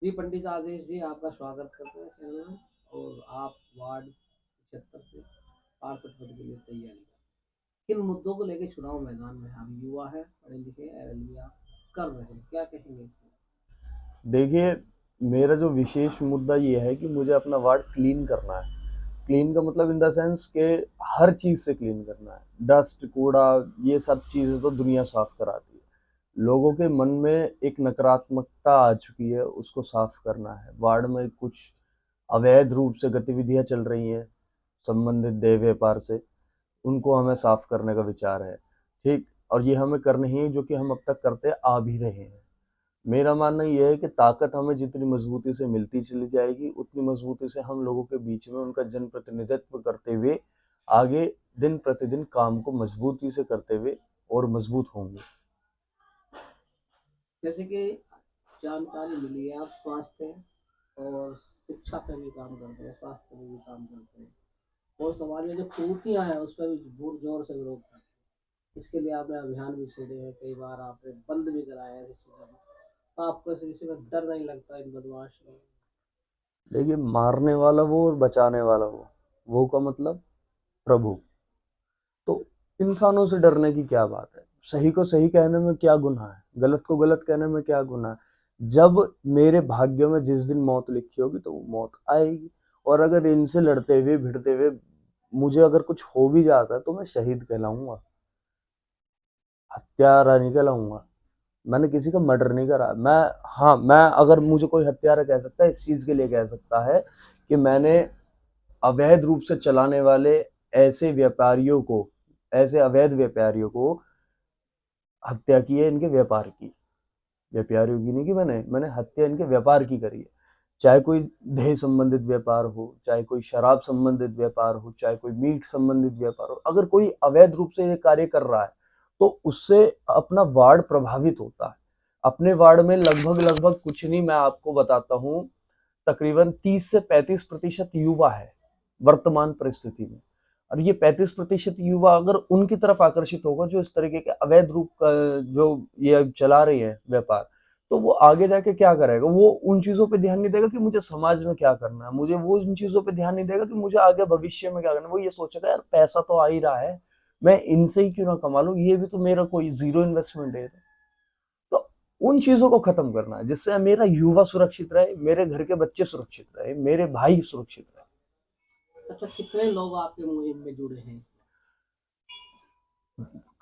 जी पंडित आदेश जी, आपका स्वागत करते हैं चैनल में। और आप वार्ड 75 से पार्षद पद के लिए तैयारी किन मुद्दों को लेकर चुनाव मैदान में हैं? आप युवा है, पढ़े लिखे, एलएलबी आप कर रहे हैं, क्या कहेंगे इसमें? देखिए, मेरा जो विशेष मुद्दा ये है कि मुझे अपना वार्ड क्लीन करना है। क्लीन का मतलब इन द सेंस कि हर चीज़ से क्लीन करना है। डस्ट, कूड़ा, ये सब चीज़ें तो दुनिया साफ कराती है। लोगों के मन में एक नकारात्मकता आ चुकी है, उसको साफ करना है। वार्ड में कुछ अवैध रूप से गतिविधियां चल रही हैं संबंधित देह व्यापार से, उनको हमें साफ करने का विचार है। ठीक, और ये हमें करनी है जो कि हम अब तक करते आ भी रहे हैं। मेरा मानना ये है कि ताकत हमें जितनी मजबूती से मिलती चली जाएगी, उतनी मजबूती से हम लोगों के बीच में उनका जनप्रतिनिधित्व करते हुए आगे दिन प्रतिदिन काम को मजबूती से करते हुए और मजबूत होंगे। जैसे कि जानकारी मिली है, आप स्वास्थ्य और शिक्षा पे भी काम करते हैं, स्वास्थ्य पे भी काम करते हैं, और समाज में जो कुरीतियां हैं उस पर भी जोर जोर से विरोध करते हैं। इसके लिए आपने अभियान भी छेड़े हैं, कई बार आपने बंद भी कराया है इस चीज़ों को। तो आपको इस विषय में डर नहीं लगता इन बदमाश लोगों देखिए, मारने वाला वो और बचाने वाला वो का मतलब प्रभु। तो इंसानों से डरने की क्या बात है? सही को सही कहने में क्या गुनाह है? गलत को गलत कहने में क्या गुनाह है? जब मेरे भाग्य में जिस दिन मौत लिखी होगी तो वो मौत आएगी। और अगर इनसे लड़ते हुए भिड़ते हुए मुझे अगर कुछ हो भी जाता है तो मैं शहीद कहलाऊंगा, हत्यारा नहीं कहलाऊंगा। मैंने किसी का मर्डर नहीं करा। मैं अगर मुझे कोई हत्यारा कह सकता है, इस चीज के लिए कह सकता है कि मैंने अवैध रूप से चलाने वाले ऐसे व्यापारियों को, ऐसे अवैध व्यापारियों को हत्या की है, इनके व्यापार की। व्यापारियों की नहीं की, मैंने हत्या इनके व्यापार की करी है। चाहे कोई देह संबंधित व्यापार हो, चाहे कोई शराब संबंधित व्यापार हो, चाहे कोई मीट संबंधित व्यापार हो, अगर कोई अवैध रूप से ये कार्य कर रहा है तो उससे अपना वार्ड प्रभावित होता है। अपने वार्ड में लगभग लगभग कुछ नहीं, मैं आपको बताता हूँ, तकरीबन 30 से 35% युवा है वर्तमान परिस्थिति में। और ये 35% युवा अगर उनकी तरफ आकर्षित होगा जो इस तरीके के अवैध रूप का जो ये चला रही है व्यापार, तो वो आगे जाके क्या करेगा? वो उन चीजों पे ध्यान नहीं देगा कि मुझे समाज में क्या करना है, मुझे वो उन चीजों पे ध्यान नहीं देगा कि मुझे आगे भविष्य में क्या करना है। वो ये सोचेगा यार पैसा तो आ ही रहा है, मैं इनसे ही क्यों ना कमा लूं, ये भी तो मेरा कोई जीरो इन्वेस्टमेंट है। तो उन चीजों को खत्म करना है जिससे मेरा युवा सुरक्षित रहे, मेरे घर के बच्चे सुरक्षित रहे, मेरे भाई सुरक्षित रहे। को। अच्छा, कितने लोग आपके मुहिम में जुड़े हैं?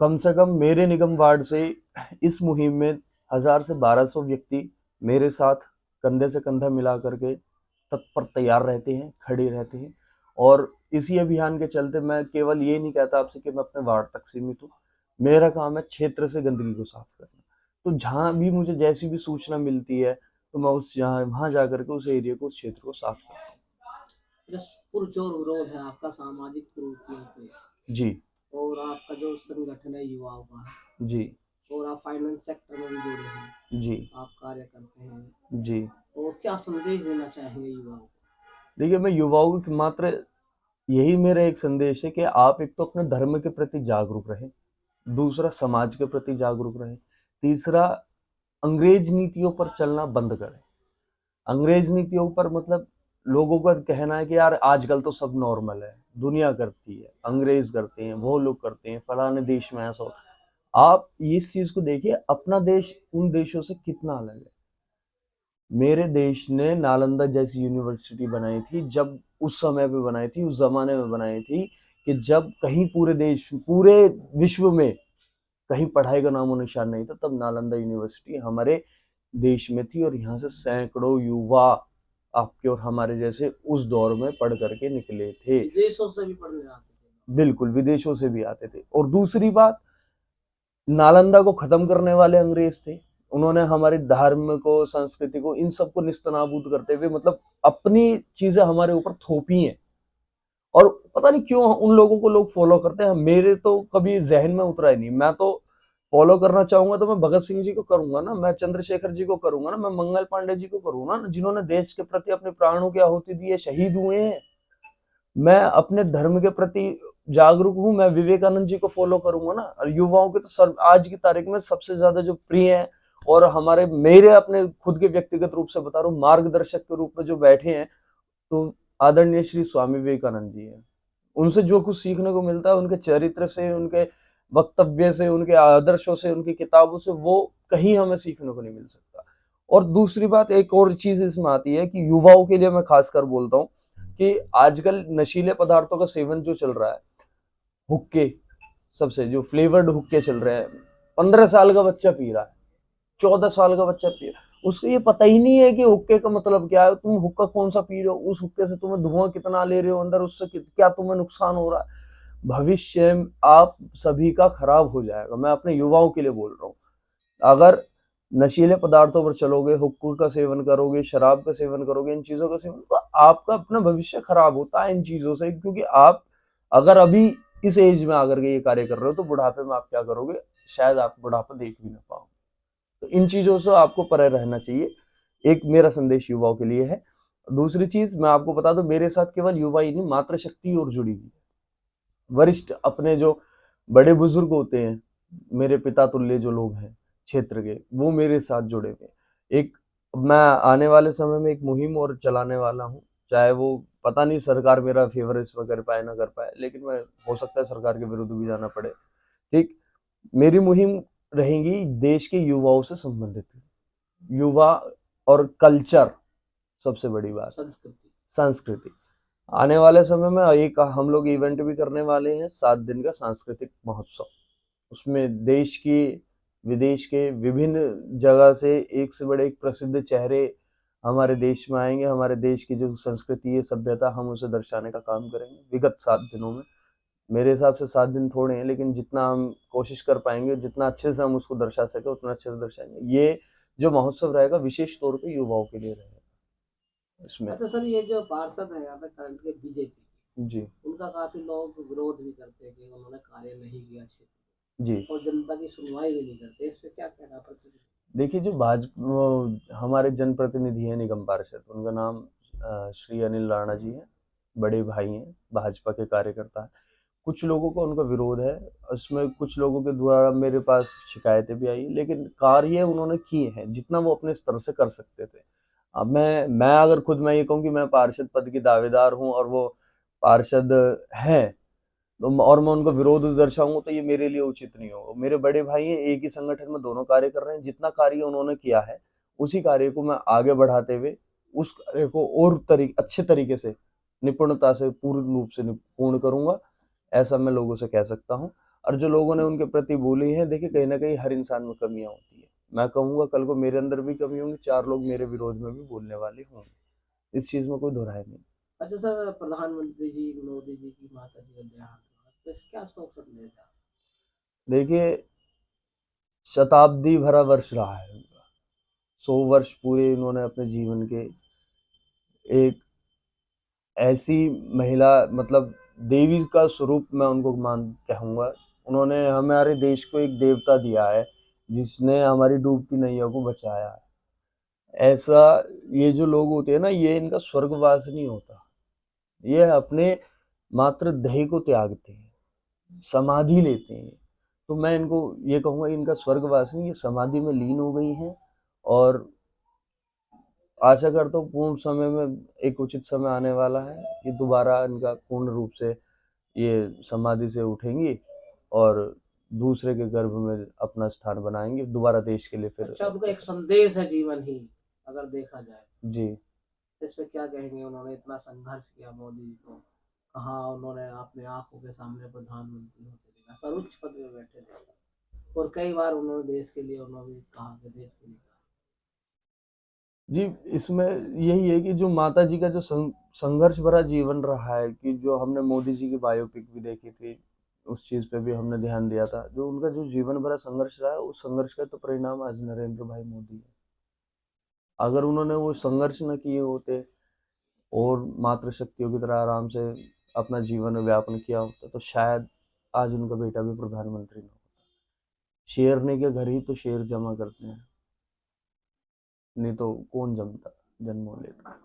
कम से कम मेरे निगम वार्ड से इस मुहिम में 1000 से 1200 व्यक्ति मेरे साथ कंधे से कंधा मिला करके तत्पर तैयार रहते हैं, खड़े रहते हैं। और इसी अभियान के चलते मैं केवल ये नहीं कहता आपसे कि मैं अपने वार्ड तक सीमित हूँ। मेरा काम है क्षेत्र से गंदगी को साफ करना। तो जहाँ भी मुझे जैसी भी सूचना मिलती है तो मैं उस जहाँ वहाँ जा करके उस एरिया को, उस क्षेत्र को साफ करता जो पुरजोर विरोध है आपका सामाजिक कुरीतियों पे, हूँ। जी। और आपका जो संगठन है युवाओं का, जी। और आप फाइनेंस सेक्टर में भी जुड़े हैं, जी। आप कार्य करते हैं, जी। और क्या संदेश देना चाहेंगे युवाओं को? देखिए, मैं युवाओं की मात्र यही मेरा एक संदेश है कि आप एक तो अपने धर्म के प्रति जागरूक रहें, दूसरा समाज के प्रति जागरूक रहें, तीसरा अंग्रेज नीतियों पर चलना बंद करें। अंग्रेज नीतियों पर मतलब लोगों का कहना है कि यार आजकल तो सब नॉर्मल है, दुनिया करती है, अंग्रेज करते हैं, वो लोग करते हैं, फलाने देश में ऐसा हो। आप इस चीज को देखिए, अपना देश उन देशों से कितना अलग है। मेरे देश ने नालंदा जैसी यूनिवर्सिटी बनाई थी, जब उस समय पे बनाई थी, उस जमाने में बनाई थी कि जब कहीं पूरे देश, पूरे विश्व में कहीं पढ़ाई का नामो निशान नहीं था, तब नालंदा यूनिवर्सिटी हमारे देश में थी। और यहाँ से सैकड़ों युवा आपके और हमारे जैसे उस दौर में पढ़ करके निकले थे। विदेशों से भी पढ़ने आते थे बिल्कुल, विदेशों से भी आते थे। और दूसरी बात, नालंदा को खत्म करने वाले अंग्रेज थे। उन्होंने हमारे धर्म को, संस्कृति को, इन सबको निस्तनाबूद करते हुए मतलब अपनी चीजें हमारे ऊपर थोपी हैं। और पता नहीं क्यों उन लोगों को लोग फॉलो करते हैं, मेरे तो कभी जहन में उतरा ही नहीं। मैं तो फॉलो करना चाहूंगा तो मैं भगत सिंह जी को करूंगा ना, मैं चंद्रशेखर जी को करूंगा ना, मैं मंगल पांडे जी को करूंगा ना, जिन्होंने देश के प्रति अपने प्राणों की आहुति दी है, शहीद हुए हैं। मैं अपने धर्म के प्रति जागरूक हूँ, मैं विवेकानंद जी को फॉलो करूंगा ना। और युवाओं के तो सर आज की तारीख में सबसे ज्यादा जो प्रिय है और हमारे मेरे अपने खुद के व्यक्तिगत रूप से बता रहा हूँ, मार्गदर्शक के रूप में जो बैठे हैं, तो आदरणीय श्री स्वामी विवेकानंद जी हैं। उनसे जो कुछ सीखने को मिलता है, उनके चरित्र से, उनके वक्तव्य से, उनके आदर्शों से, उनकी किताबों से, वो कहीं हमें सीखने को नहीं मिल सकता। और दूसरी बात, एक और चीज इसमें आती है कि युवाओं के लिए मैं खासकर बोलता हूँ कि आजकल नशीले पदार्थों का सेवन जो चल रहा है, हुक्के, सबसे जो फ्लेवर्ड हुक्के चल रहे हैं, 15 साल का बच्चा पी रहा है, 14 साल का बच्चा पी रहा है, उसको ये पता ही नहीं है कि हुक्के का मतलब क्या है, तुम हुक्का कौन सा पी रहे हो, उस हुक्के से तुम्हें धुआं कितना ले रहे हो अंदर, उससे क्या तुम्हें नुकसान हो रहा है। भविष्य आप सभी का खराब हो जाएगा। मैं अपने युवाओं के लिए बोल रहा हूँ, अगर नशीले पदार्थों पर चलोगे, हुक्के का सेवन करोगे, शराब का सेवन करोगे, इन चीजों का सेवन, तो आपका अपना भविष्य खराब होता है इन चीजों से। क्योंकि आप अगर अभी इस एज में आकर के ये कार्य कर रहे हो, तो बुढ़ापे में आप क्या करोगे, शायद आप बुढ़ापा देख भी ना पाओ। तो इन चीजों से आपको परे रहना चाहिए। एक मेरा संदेश युवाओं के लिए है। दूसरी चीज मैं आपको बता दूं, मेरे साथ केवल युवा ही नहीं, मातृशक्ति और जुड़ी हुई है। वरिष्ठ अपने जो बड़े बुजुर्ग होते हैं, मेरे पिता तुल्य जो लोग हैं क्षेत्र के, वो मेरे साथ जुड़े हुए हैं। एक मैं आने वाले समय में एक मुहिम और चलाने वाला हूँ, चाहे वो पता नहीं सरकार मेरा फेवर इसमें कर पाए ना कर पाए, लेकिन मैं हो सकता है सरकार के विरुद्ध भी जाना पड़े। ठीक, मेरी मुहिम रहेगी देश के युवाओं से संबंधित, युवा और कल्चर, सबसे बड़ी बात संस्कृति। संस्कृति। आने वाले समय में एक हम लोग इवेंट भी करने वाले हैं, 7 दिन का सांस्कृतिक महोत्सव। उसमें देश की, विदेश के विभिन्न जगह से एक से बड़े एक प्रसिद्ध चेहरे हमारे देश में आएंगे। हमारे देश की जो संस्कृति है, सभ्यता, हम उसे दर्शाने का काम करेंगे विगत 7 दिनों में। मेरे हिसाब से 7 दिन थोड़े हैं, लेकिन जितना हम कोशिश कर पाएंगे, जितना अच्छे से हम उसको दर्शा सके, उतना अच्छे से दर्शाएंगे। ये जो महोत्सव रहेगा, विशेष तौर पे युवाओं के लिए रहेगा इसमें। अच्छा सर, ये जो पार्षद है यहाँ पे करंट के बीजेपी, जी उनका काफी लोग विरोध भी करते हैं कि उन्होंने कार्य नहीं किया क्षेत्र जी। में, और जनता की सुनवाई भी नहीं करते। इस पे क्या कहना प्रतिक्रिया? देखिए, जो भाजपा हमारे जनप्रतिनिधि हैं, निगम पार्षद, उनका नाम श्री अनिल राणा जी हैं, बड़े भाई हैं, भाजपा के कार्यकर्ता हैं। कुछ लोगों को उनका विरोध है, उसमें कुछ लोगों के द्वारा मेरे पास शिकायतें भी आई, लेकिन कार्य उन्होंने किए हैं जितना वो अपने स्तर से कर सकते थे। अब मैं अगर खुद मैं ये कहूँ कि मैं पार्षद पद की दावेदार हूँ और वो पार्षद हैं, तो और मैं उनका विरोध दर्शाऊंगा, तो ये मेरे लिए उचित नहीं होगा। मेरे बड़े भाई हैं, एक ही संगठन में दोनों कार्य कर रहे हैं, जितना कार्य उन्होंने किया है, उसी कार्य को मैं आगे बढ़ाते हुए उस कार्य को और अच्छे तरीके से, निपुणता से, पूर्ण रूप से पूर्ण करूंगा, ऐसा मैं लोगों से कह सकता हूँ। और जो लोगों ने उनके प्रति बोली है, देखिए कहीं ना कहीं हर इंसान में कमियां होती है। मैं कहूंगा कल को मेरे अंदर भी कमी होंगी, 4 लोग मेरे विरोध में भी बोलने वाले होंगे, इस चीज में कोई दो राय नहीं। अच्छा सर, प्रधानमंत्री जी मोदी जी की माता जी का देहांत हुआ, इस पे क्या शोक संदेश है? देखिए, शताब्दी भरा वर्ष रहा है उनका, 100 वर्ष पूरे इन्होंने अपने जीवन के, एक ऐसी महिला, मतलब देवी का स्वरूप मैं उनको मान कहूँगा। उन्होंने हमारे देश को एक देवता दिया है, जिसने हमारी डूबती नैया को बचाया है। ऐसा, ये जो लोग होते हैं ना, ये इनका स्वर्गवास नहीं होता, ये अपने मात्र देह को त्यागते हैं, समाधि लेते हैं। तो मैं इनको ये कहूँगा, इनका स्वर्गवास नहीं, ये समाधि में लीन हो गई हैं। और आशा करता हूँ पूर्ण समय में एक उचित समय आने वाला है कि दोबारा इनका पूर्ण रूप से ये समाधि से उठेंगी और दूसरे के गर्भ में अपना स्थान बनाएंगे, दोबारा देश के लिए फिर। अच्छा, उनका एक संदेश है जीवन ही, अगर देखा जाए जी। इस पे क्या कहेंगे? उन्होंने इतना संघर्ष किया, मोदी जी को कहा, उन्होंने अपने आंखों के सामने प्रधानमंत्री होते देखा, सर्वोच्च पद में बैठे थे, और कई बार उन्होंने देश के लिए, उन्होंने कहा कि देश के लिए कहा। जी, इसमें यही है कि जो माता जी का जो संघर्ष भरा जीवन रहा है, कि जो हमने मोदी जी की बायोपिक भी देखी थी, उस चीज पे भी हमने ध्यान दिया था, जो उनका जो जीवन भरा संघर्ष रहा है, उस संघर्ष का तो परिणाम आज नरेंद्र भाई मोदी है। अगर उन्होंने वो संघर्ष न किए होते और मातृशक्तियों की तरह आराम से अपना जीवन व्यापन किया होता, तो शायद आज उनका बेटा भी प्रधानमंत्री न होता। शेरनी के घर ही तो शेर जमा करते हैं, नहीं तो कौन जमता, जन्म लेता।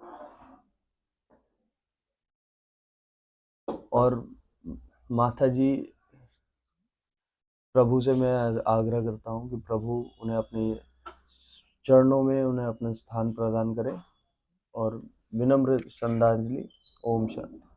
और माता जी, प्रभु से मैं आग्रह करता हूँ कि प्रभु उन्हें अपनी चरणों में उन्हें अपना स्थान प्रदान करें और विनम्र श्रद्धांजलि। ओम शांति।